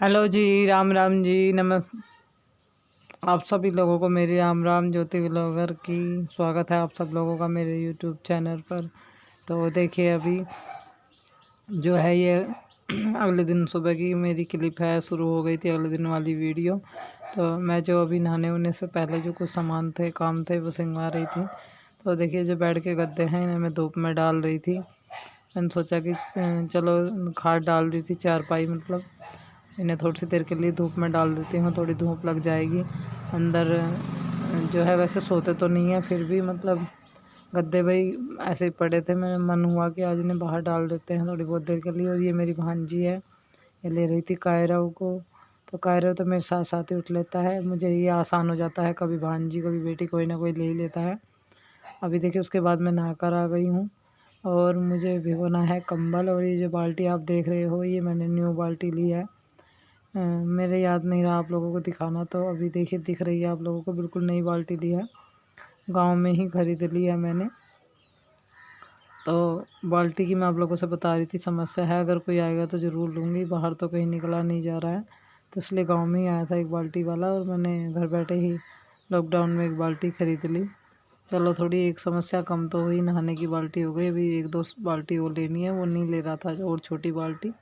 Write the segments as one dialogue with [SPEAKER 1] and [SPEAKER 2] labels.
[SPEAKER 1] Hello जी, राम राम जी। आप सभी लोगों को मेरी राम राम ज्योति व्लॉगर की स्वागत है आप सब लोगों का मेरे यूट्यूब चैनल पर। तो देखिए अभी जो है ये अगले दिन सुबह की मेरी क्लिप है, शुरू हो गई थी अगले दिन वाली वीडियो। तो मैं जो अभी नहाने उन्ने से पहले जो कुछ सामान थे काम थे वो सिंगवा रही थी। तो देखिए जो बेड के गद्दे हैं इन्हें मैं धूप में डाल रही थी। मैंने सोचा कि चलो खाद डाल दी थी चारपाई, मतलब इन्हें थोड़ी सी देर के लिए धूप में डाल देती हूँ, थोड़ी धूप लग जाएगी अंदर। जो है वैसे सोते तो नहीं है, फिर भी मतलब गद्दे भाई ऐसे ही पड़े थे, मेरा मन हुआ कि आज इन्हें बाहर डाल देते हैं थोड़ी बहुत देर के लिए। और ये मेरी भांजी है, ये ले रही थी कायरव को। तो कायरव तो मेरे साथ साथ ही उठ लेता है, मुझे ये आसान हो जाता है, कभी भांजी कभी बेटी कोई ना कोई ले ही लेता है। अभी देखिए उसके बाद मैं नहा कर आ गई हूँ और मुझे भिगोना है कंबल। और ये जो बाल्टी आप देख रहे हो ये मैंने न्यू बाल्टी ली है। मेरे याद नहीं रहा आप लोगों को दिखाना, तो अभी देखिए दिख रही है आप लोगों को, बिल्कुल नई बाल्टी ली है, गांव में ही खरीद ली है मैंने। तो बाल्टी की मैं आप लोगों से बता रही थी, समस्या है, अगर कोई आएगा तो ज़रूर लूँगी, बाहर तो कहीं निकला नहीं जा रहा है, तो इसलिए गांव में ही आया था एक बाल्टी वाला और मैंने घर बैठे ही लॉकडाउन में एक बाल्टी ख़रीद ली। चलो थोड़ी एक समस्या कम तो हुई, नहाने की बाल्टी हो गई। अभी एक दो बाल्टी और लेनी है, वो नहीं ले रहा था और छोटी बाल्टी,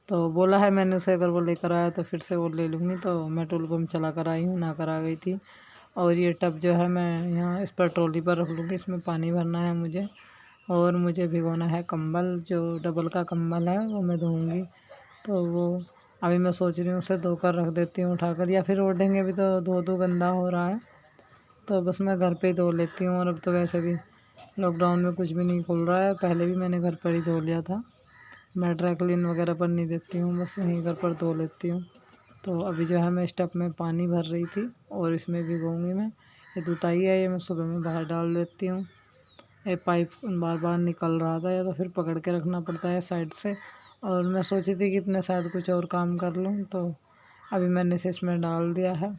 [SPEAKER 1] तो बोला है मैंने उसे अगर वो लेकर आया तो फिर से वो ले लूँगी। तो मैं टोल पम्प चला कर आई हूँ, नहा कर आ गई थी। और ये टब जो है मैं यहाँ इस पर ट्रॉली पर रख लूँगी, इसमें पानी भरना है मुझे। और मुझे भिगोना है कंबल, जो डबल का कंबल है वो मैं धोऊँगी। तो वो अभी मैं सोच रही हूँ उसे धोकर रख देती हूँ उठाकर, या फिर ओढ़ेंगे भी तो धो धो गंदा हो रहा है, तो बस मैं घर पे ही धो लेती हूँ। और अब तो वैसे भी लॉकडाउन में कुछ भी नहीं खुल रहा है, पहले भी मैंने घर पर ही धो लिया था। मैं ड्राई क्लीन वगैरह पर नहीं देती हूँ, बस यहीं घर पर धो लेती हूँ। तो अभी जो है मैं इस टब में पानी भर रही थी और इसमें भिगोऊँगी मैं। ये दुताई है, ये मैं सुबह में बाहर डाल देती हूँ। ये पाइप बार बार निकल रहा था, या तो फिर पकड़ के रखना पड़ता है साइड से। और मैं सोची थी कि इतने शायद कुछ और काम कर लूँ, तो अभी मैंने इसे इसमें डाल दिया है।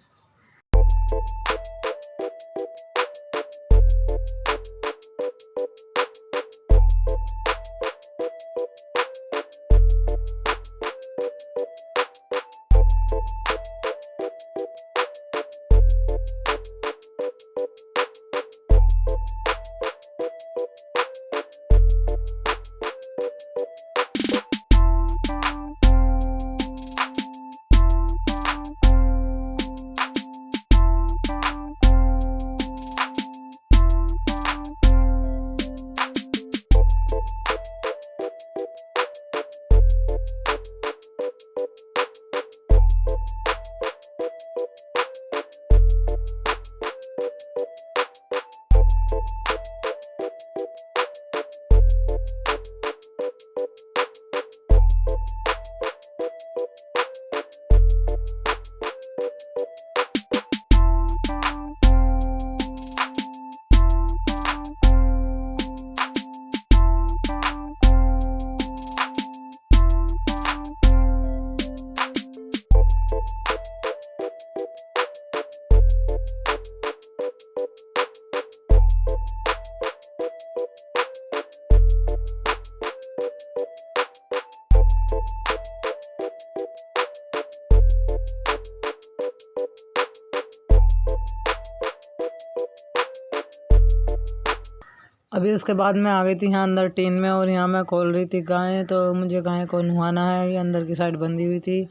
[SPEAKER 1] अभी उसके बाद मैं आ गई थी यहाँ अंदर टीन में, और यहाँ मैं खोल रही थी गायें, तो मुझे गायें को नहवाना है। ये अंदर की साइड बंधी हुई थी,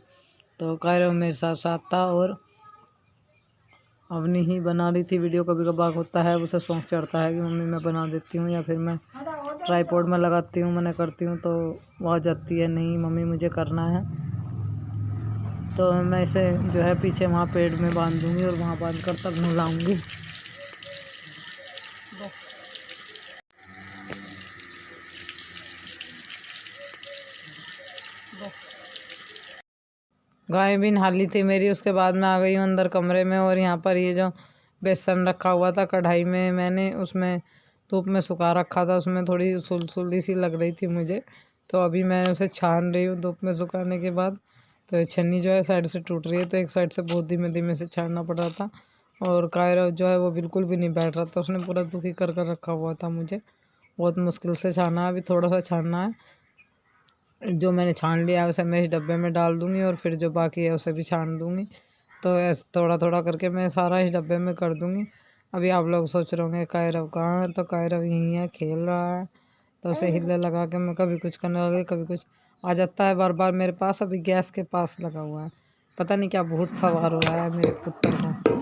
[SPEAKER 1] तो कायरव मेरे साथ साथ था और अवनी ही बना रही थी वीडियो। कभी कभार होता है उसे शौक चढ़ता है कि मम्मी मैं बना देती हूँ, या फिर मैं ट्राईपोड में लगाती हूँ, मना करती हूँ तो वो आ जाती है, नहीं मम्मी मुझे करना है। तो मैं इसे जो है पीछे वहाँ पेड़ में बांध दूँगी और वहाँ बांध कर तब नहलाऊँगी। गाय भी नहा ली थी मेरी, उसके बाद मैं आ गई हूँ अंदर कमरे में। और यहाँ पर ये जो बेसन रखा हुआ था कढ़ाई में, मैंने उसमें धूप में सुखा रखा था, उसमें थोड़ी सुलसुली सी लग रही थी मुझे, तो अभी मैं उसे छान रही हूँ धूप में सुखाने के बाद। तो ये छन्नी जो है साइड से टूट रही है, तो एक साइड से बहुत धीमे धीमे से छानना पड़ रहा था। और कायरव जो है वो बिल्कुल भी नहीं बैठ रहा था, उसने पूरा दुखी कर कर रखा हुआ था मुझे, बहुत मुश्किल से छाना है, अभी थोड़ा सा छानना है। जो मैंने छान लिया है उसे मैं इस डब्बे में डाल दूँगी और फिर जो बाकी है उसे भी छान दूँगी। तो ऐसे थोड़ा-थोड़ा करके मैं सारा इस डब्बे में कर दूँगी। अभी आप लोग सोच रहे होंगे कायरव कहाँ है? तो कायरव यहीं है, खेल रहा है। तो उसे हिले लगा के मैं कभी कुछ करने लगी, कभी कुछ आ जाता है बार-बार मेरे पास। अभी गैस के पास लगा हुआ है। पता नहीं क्या भूत सवार हो रहा है मेरे पुत्र को।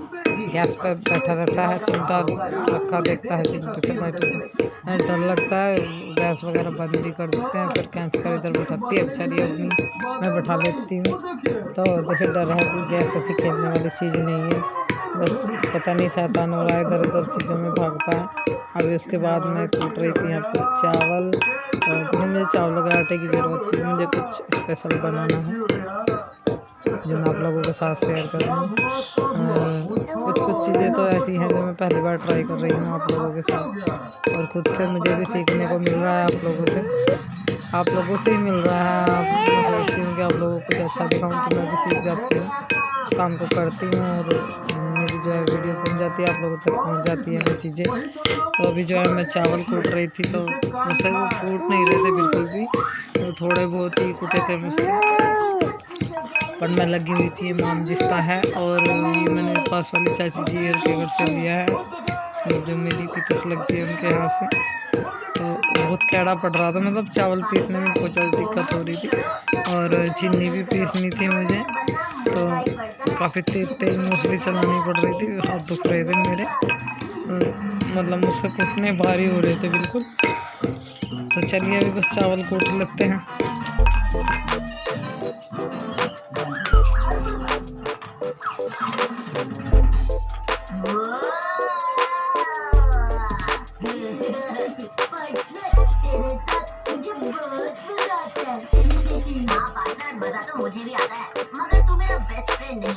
[SPEAKER 1] गैस पे बैठा रहता है, चिमटा रखा देखता है, चिमटे से बैठे डर लगता है। गैस वगैरह बंद भी कर देते हैं, फिर खींच कर इधर बैठाती है बेचारी अपनी, मैं बैठा लेती हूँ। तो देखिए डर है कि गैस ऐसी खेलने वाली चीज़ नहीं है, बस पता नहीं शैतान हो रहा है, इधर उधर चीज़ों में भागता है। अभी उसके बाद मैं कूट रही थी यहाँ पर चावल, और देखिए मुझे चावलों के आटे की ज़रूरत थी, मुझे कुछ स्पेशल बनाना है जो मैं आप लोगों के साथ शेयर करूँगी। कुछ कुछ चीज़ें तो ऐसी हैं जो मैं पहली बार ट्राई कर रही हूँ आप लोगों के साथ, और खुद से मुझे भी सीखने को मिल रहा है, आप लोगों से ही मिल रहा है। मैं सोचती हूँ कि आप लोगों को कुछ अच्छा दिखाऊँ तो मैं भी सीख जाती हूँ, उस काम को करती हूँ और मेरी जो है वीडियो बन जाती है, आप लोगों तक पहुँच जाती है वो चीज़ें। तो अभी जो है मैं चावल कूट रही थी, तो मुझसे वो कूट नहीं रहे थे बिल्कुल भी, तो थोड़े बहुत ही कूटे थे मुझसे, पर मैं लगी हुई थी। माम जिसका है, और ये मैंने पास वाली चाची जी के घर से लिया है, जो मेरी पितुस लगती है उनके यहाँ से। तो बहुत कैड़ा पड़ रहा था, मतलब चावल पीसने में बहुत ज़्यादा दिक्कत हो रही थी, और चीनी भी पीसनी थी मुझे, तो काफ़ी तेज मूसली चलानी पड़ रही थी, हाथ दुख रहे थे मेरे, मतलब मुझसे कुटने भारी हो रहे थे बिल्कुल। तो चलिए अभी बस चावल कूट लेते हैं। मजा तो मुझे भी आता है, मगर तू मेरा बेस्ट फ्रेंड नहीं।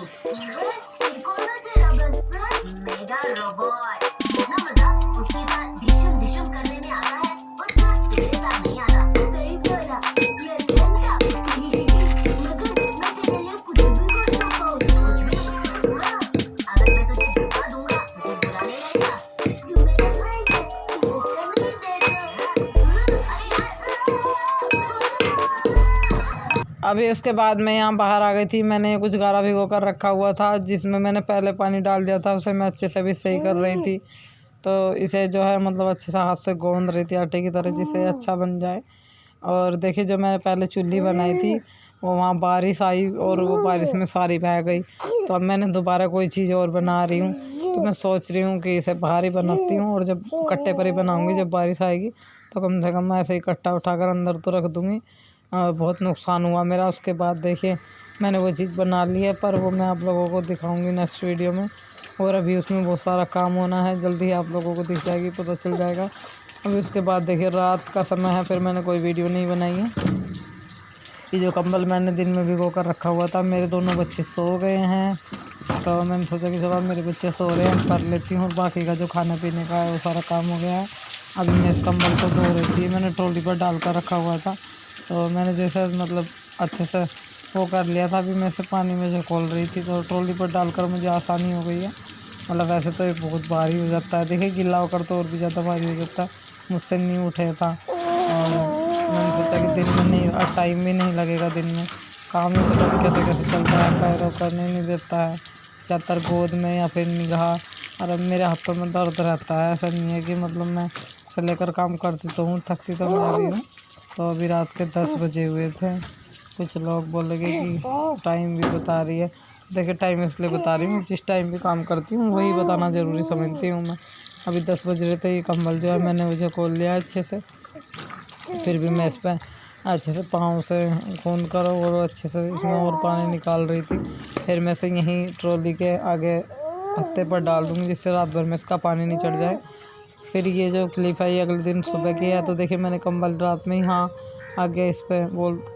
[SPEAKER 1] कौन है तेरा बेस्ट फ्रेंड? Mega robot. इतना मजा उसके साथ डिशुम डिशुम करने में आता है, उतना तेरे साथ नहीं आता। सही बोला, ये अच्छा। मगर मैं तेरे लिए कुछ भी कर सकता हूँ, कुछ भी। हाँ, अगर मैं तुझे धोखा दूंगा, तुझे बुरा नहीं लगेगा। तू मेरा फ्रेंड है, तू धोखा नहीं देगा। अभी उसके बाद मैं यहाँ बाहर आ गई थी। मैंने कुछ गारा भिगो कर रखा हुआ था, जिसमें मैंने पहले पानी डाल दिया था, उसे मैं अच्छे से भी सही कर रही थी। तो इसे जो है मतलब अच्छे से हाथ से गूंद रही थी आटे की तरह, जिससे अच्छा बन जाए। और देखिए जो मैंने पहले चुल्ली बनाई थी, वो वहाँ बारिश आई और वो बारिश में सारी बह गई। तो अब मैंने दोबारा कोई चीज़ और बना रही हूँ, तो मैं सोच रही हूँ कि इसे बाहर ही बनाती हूँ, और जब कट्टे पर ही बनाऊँगी, जब बारिश आएगी तो कम से कम मैं ऐसे ही कट्टा उठाकर अंदर तो रख दूँगी। बहुत नुकसान हुआ मेरा। उसके बाद देखिए मैंने वो चीज़ बना ली है, पर वो मैं आप लोगों को दिखाऊंगी नेक्स्ट वीडियो में, और अभी उसमें बहुत सारा काम होना है, जल्दी ही आप लोगों को दिख जाएगी, पता चल जाएगा। अभी उसके बाद देखिए रात का समय है, फिर मैंने कोई वीडियो नहीं बनाई है। ये जो कंबल मैंने दिन में भिगो कर रखा हुआ था, मेरे दोनों बच्चे सो गए हैं, तो मैंने सोचा कि जब अब मेरे बच्चे सो रहे हैं कर लेती हूँ, बाकी का जो खाने पीने का है वो सारा काम हो गया है। अभी मैं इस कंबल को धो रही थी, मैंने ट्रॉली पर डाल कर रखा हुआ था, तो मैंने जैसे मतलब अच्छे से वो कर लिया था। अभी मैं इसे पानी में से खोल रही थी, तो ट्रॉली पर डालकर मुझे आसानी हो गई है। मतलब वैसे तो ये बहुत भारी हो जाता है, देखिए गीला होकर तो और भी ज़्यादा भारी हो जाता है, मुझसे नहीं उठे था। और मैंने सोचा कि दिन में नहीं, और टाइम भी नहीं लगेगा दिन में, काम ही पता नहीं कैसे कैसे चलता है, पैरों करने नहीं देता है, ज़्यादातर गोद में या फिर निगाह। और अब मेरे हाथों में दर्द रहता है, ऐसा नहीं है कि मतलब मैं उसे लेकर काम करती तो हूँ, थकती तो मैं भी हूँ। तो अभी रात के 10 बजे हुए थे। कुछ लोग बोलेंगे कि टाइम भी बता रही है, देखिए टाइम इसलिए बता रही हूँ, जिस टाइम भी काम करती हूँ वही बताना ज़रूरी समझती हूँ मैं। अभी 10 बज रहे थे, ये कंबल जो है मैंने मुझे खोल लिया अच्छे से, फिर भी मैं इस पर अच्छे से पाँव से खून कर और अच्छे से इसमें और पानी निकाल रही थी। फिर मैं इसे यहीं ट्रॉली के आगे हत्थे पर डाल दूँगी, जिससे रात भर में इसका पानी नहीं चढ़ जाए। फिर ये जो क्लिप है ये अगले दिन सुबह की है। तो देखिए मैंने कंबल रात में ही, हाँ आगे इस पर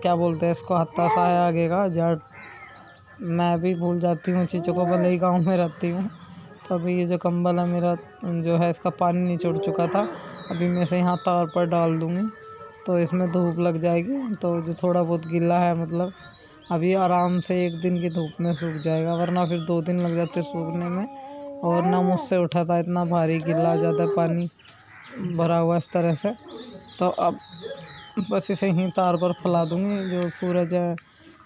[SPEAKER 1] क्या बोलते हैं इसको, हत्था सा है आगे का जड़, मैं भी भूल जाती हूँ चीज़ों को, भले ही गाँव में रहती हूँ। तो अभी ये जो कंबल है मेरा जो है, इसका पानी निचोड़ चुका था। अभी मैं इसे यहाँ तार पर डाल दूँगी, तो इसमें धूप लग जाएगी, तो जो थोड़ा बहुत गीला है मतलब अभी आराम से 1 दिन की धूप में सूख जाएगा, वरना फिर 2 दिन लग जाते सूखने में। और ना मुझसे उठा था, इतना भारी गीला ज़्यादा पानी भरा हुआ इस तरह से। तो अब बस इसे ही तार पर फैला दूँगी। जो सूरज है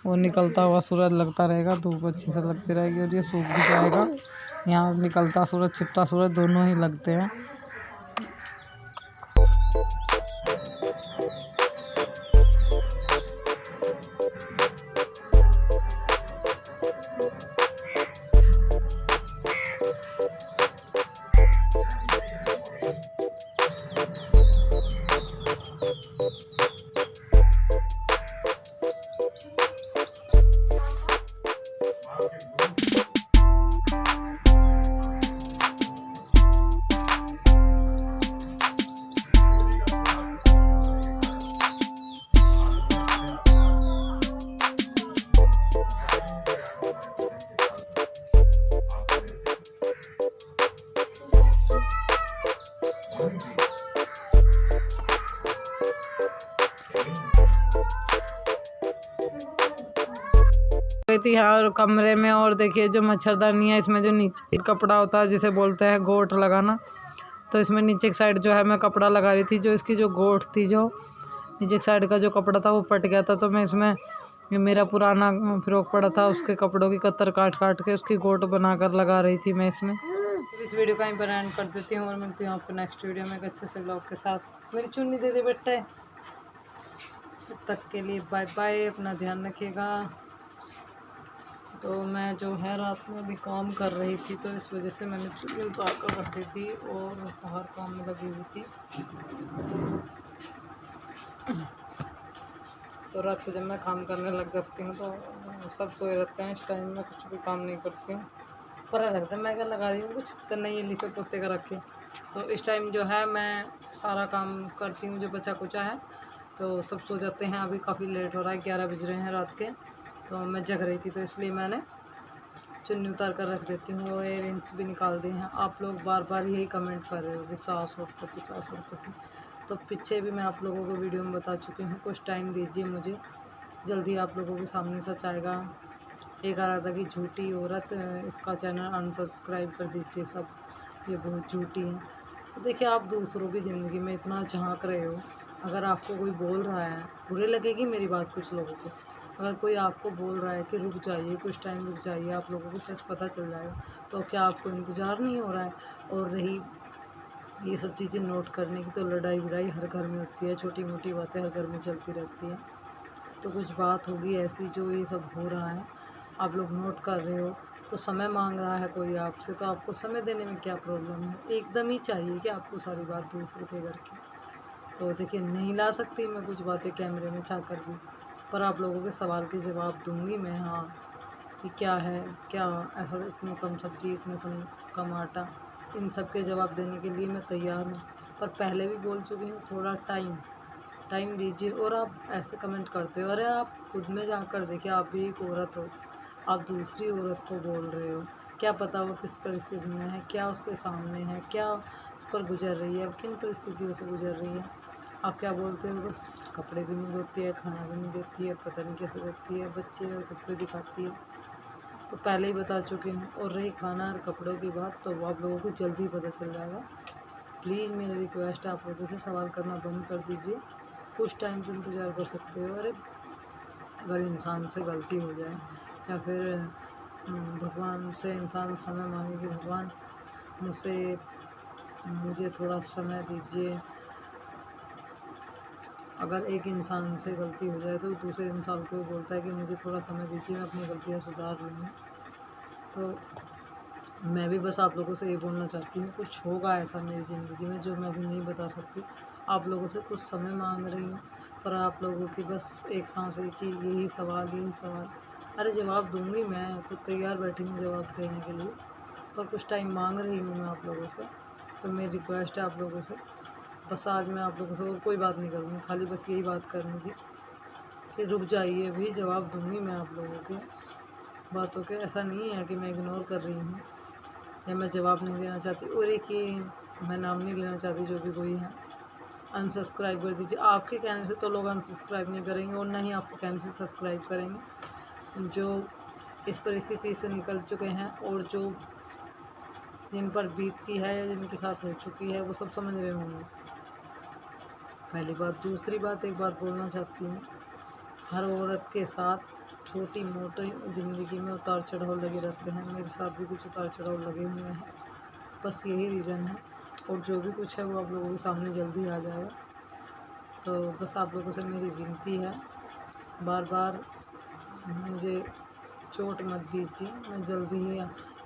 [SPEAKER 1] वो निकलता हुआ सूरज लगता रहेगा, धूप अच्छी से लगती रहेगी और ये सूख भी जाएगा। यहाँ निकलता सूरज छिपता सूरज दोनों ही लगते हैं। थी यहाँ कमरे में। और देखिए जो मच्छरदानी है, इसमें जो नीचे कपड़ा होता है जिसे बोलते हैं गोट लगाना, तो इसमें नीचे की साइड जो है मैं कपड़ा लगा रही थी। जो इसकी जो गोट थी, जो नीचे की साइड का जो कपड़ा था वो पट गया था, तो मैं इसमें मेरा पुराना फ्रॉक पड़ा था उसके कपड़ों की कतर काट काट के उसकी गोट बनाकर लगा रही थी मैं इसमें। इस वीडियो का यहीं पर एंड कर देती हूँ और मिलती हूँ आपको नेक्स्ट वीडियो में एक अच्छे से ब्लॉग के साथ। मेरी चुन्नी दे दे बेटे। तब तक के लिए बाय बाय, अपना ध्यान रखिएगा। तो मैं जो है रात में भी काम कर रही थी, तो इस वजह से मैंने चुन्नी उतार कर रख दी थी और बाहर काम में लगी हुई थी। तो रात को जब मैं काम करने लग जाती हूँ तो सब सोए रहते हैं। इस टाइम में कुछ भी काम नहीं करती हूँ, पता लगता है मैं क्या लगा रही हूँ कुछ तो नहीं, लिखे पोते का रखे। तो इस टाइम जो है मैं सारा काम करती हूँ जो बचा कुचा है। तो सब सो जाते हैं, अभी काफ़ी लेट हो रहा है, 11 बज रहे हैं रात के। तो मैं जग रही थी, तो इसलिए मैंने चुन्नी उतार कर रख देती हूँ और इयररिंग्स भी निकाल दिए हैं। आप लोग बार बार यही कमेंट कर रहे हो कि सास और पति, सास और पति। तो पीछे भी मैं आप लोगों को वीडियो में बता चुकी हूँ, कुछ टाइम दीजिए मुझे, जल्दी आप लोगों के सामने सच आएगा। एक आ रहा था कि झूठी औरत, इसका चैनल अनसब्सक्राइब कर दीजिए सब, ये बहुत झूठी है। तो देखिए, आप दूसरों की ज़िंदगी में इतना झांक रहे हो, अगर आपको कोई बोल रहा है, बुरे लगेगी मेरी बात कुछ लोगों को, अगर कोई आपको बोल रहा है कि रुक जाइए, कुछ टाइम रुक जाइए, आप लोगों को सच पता चल जाएगा, तो क्या आपको इंतज़ार नहीं हो रहा है? और रही ये सब चीज़ें नोट करने की, तो लड़ाई वड़ाई हर घर में होती है, छोटी मोटी बातें हर घर में चलती रहती हैं। तो कुछ बात होगी ऐसी जो ये सब हो रहा है, आप लोग नोट कर रहे हो। तो समय मांग रहा है कोई आपसे, तो आपको समय देने में क्या प्रॉब्लम है? एकदम ही चाहिए कि आपको सारी बात दूसरों के घर की। तो देखिए, नहीं ला सकती मैं कुछ बातें कैमरे में छा कर भी, पर आप लोगों के सवाल के जवाब दूंगी मैं। हाँ, कि क्या है, क्या ऐसा, इतनी कम सब्जी, इतने कम आटा, इन सब के जवाब देने के लिए मैं तैयार हूँ। पर पहले भी बोल चुकी हूँ, थोड़ा टाइम दीजिए। और आप ऐसे कमेंट करते हो, अरे आप खुद में जाकर देखिए, आप भी एक औरत हो, आप दूसरी औरत को बोल रहे हो, क्या पता वो किस परिस्थिति में है, क्या उसके सामने है, क्या उस पर गुजर रही है, किन परिस्थितियों से गुजर रही है। आप क्या बोलते हो, बस कपड़े भी नहीं धोती है, खाना भी नहीं देती है, पता नहीं कैसे करती है, बच्चे और कपड़े दिखाती है। तो पहले ही बता चुकी हूँ। और रही खाना और कपड़ों की बात, तो आप लोगों को जल्दी पता चल जाएगा। प्लीज़ मेरी रिक्वेस्ट है, आप लोगों से सवाल करना बंद कर दीजिए, कुछ टाइम से इंतज़ार कर सकते हो। अरे अगर इंसान से गलती हो जाए, या फिर भगवान से इंसान समय मांगे कि भगवान मुझे थोड़ा समय दीजिए। अगर एक इंसान से गलती हो जाए तो दूसरे इंसान को बोलता है कि मुझे थोड़ा समय दीजिए, मैं अपनी गलतियाँ सुधार लूँगी। तो मैं भी बस आप लोगों से ये बोलना चाहती हूँ, कुछ होगा ऐसा मेरी ज़िंदगी में जो मैं अभी नहीं बता सकती। आप लोगों से कुछ समय मांग रही हूँ, पर आप लोगों की बस एक सांस है कि यही सवाल। अरे जवाब दूंगी, मैं खुद तैयार बैठी हूँ जवाब देने के लिए, पर कुछ टाइम मांग रही हूँ मैं आप लोगों से। तो मेरी रिक्वेस्ट है आप लोगों से, बस आज मैं आप लोगों से और कोई बात नहीं करूँगी, खाली बस यही बात करनी थी कि रुक जाइए, भी जवाब दूंगी मैं आप लोगों के बातों के। ऐसा नहीं है कि मैं इग्नोर कर रही हूँ या मैं जवाब नहीं देना चाहती। और एक ये मैं नाम नहीं लेना चाहती, जो भी कोई है, अनसब्सक्राइब कर दीजिए। आपके कहने से तो लोग अनसब्सक्राइब नहीं करेंगे, और ना ही आपके कहने से सब्सक्राइब करेंगे। जो इस परिस्थिति से निकल चुके हैं और जो जिन पर बीतती है या जिनके साथ हो चुकी है, वो सब समझ रहे होंगे। पहली बात। दूसरी बात, एक बात बोलना चाहती हूँ, हर औरत के साथ छोटी मोटी ज़िंदगी में उतार चढ़ाव लगे रहते हैं। मेरे साथ भी कुछ उतार चढ़ाव लगे हुए हैं, बस यही रीज़न है। और जो भी कुछ है वो आप लोगों के सामने जल्दी आ जाएगा। तो बस आप लोगों से मेरी विनती है, बार बार मुझे चोट मत दीजिए। मैं जल्दी ही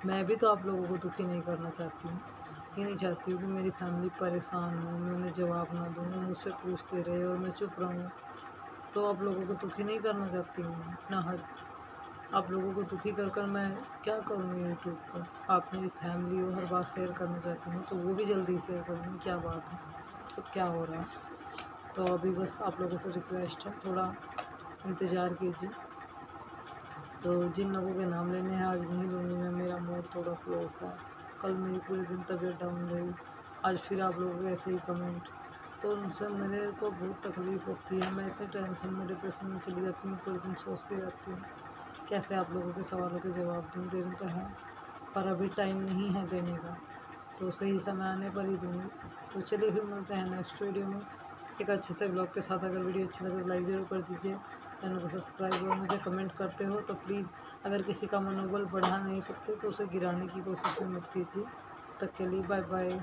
[SPEAKER 1] मैं भी तो आप लोगों को दुखी नहीं करना चाहती हूँ। ये नहीं चाहती हूँ कि मेरी फैमिली परेशान हो, मैं उन्हें जवाब ना दूँ, मुझसे पूछते रहे और मैं चुप रहूँ। तो आप लोगों को दुखी नहीं करना चाहती हूँ ना। हर आप लोगों को दुखी कर मैं क्या करूँगी यूट्यूब पर। आप मेरी फैमिली हो, हर बात शेयर करना चाहती हूँ तो वो भी जल्दी शेयर करूँगी। क्या बात है, सब क्या हो रहा है। तो अभी बस आप लोगों से रिक्वेस्ट है, थोड़ा इंतज़ार कीजिए। तो जिन लोगों के नाम लेने हैं आज नहीं लूँगी मैं, मेरा मूड थोड़ा फ्लॉप है। कल मेरी पूरे दिन तबीयत डाउन रही, आज फिर आप लोगों के ऐसे ही कमेंट, तो उनसे मेरे को बहुत तकलीफ़ होती है। मैं इतने टेंशन में, डिप्रेशन में चली जाती हूँ, पूरे दिन सोचती रहती हूँ कैसे आप लोगों के सवालों के जवाब दूँ। देने तो है पर अभी टाइम नहीं है देने का, तो सही समय आने पर ही दूँगी। तो चलिए फिर मिलते हैं नेक्स्ट वीडियो में एक अच्छे से ब्लॉग के साथ। अगर वीडियो अच्छी लगे तो लाइक ज़रूर कर दीजिए, चैनल को सब्सक्राइब। और मुझे कमेंट करते हो तो प्लीज़, अगर किसी का मनोबल बढ़ा नहीं सकते तो उसे गिराने की कोशिश मत कीजिए। तब तक के लिए बाय बाय।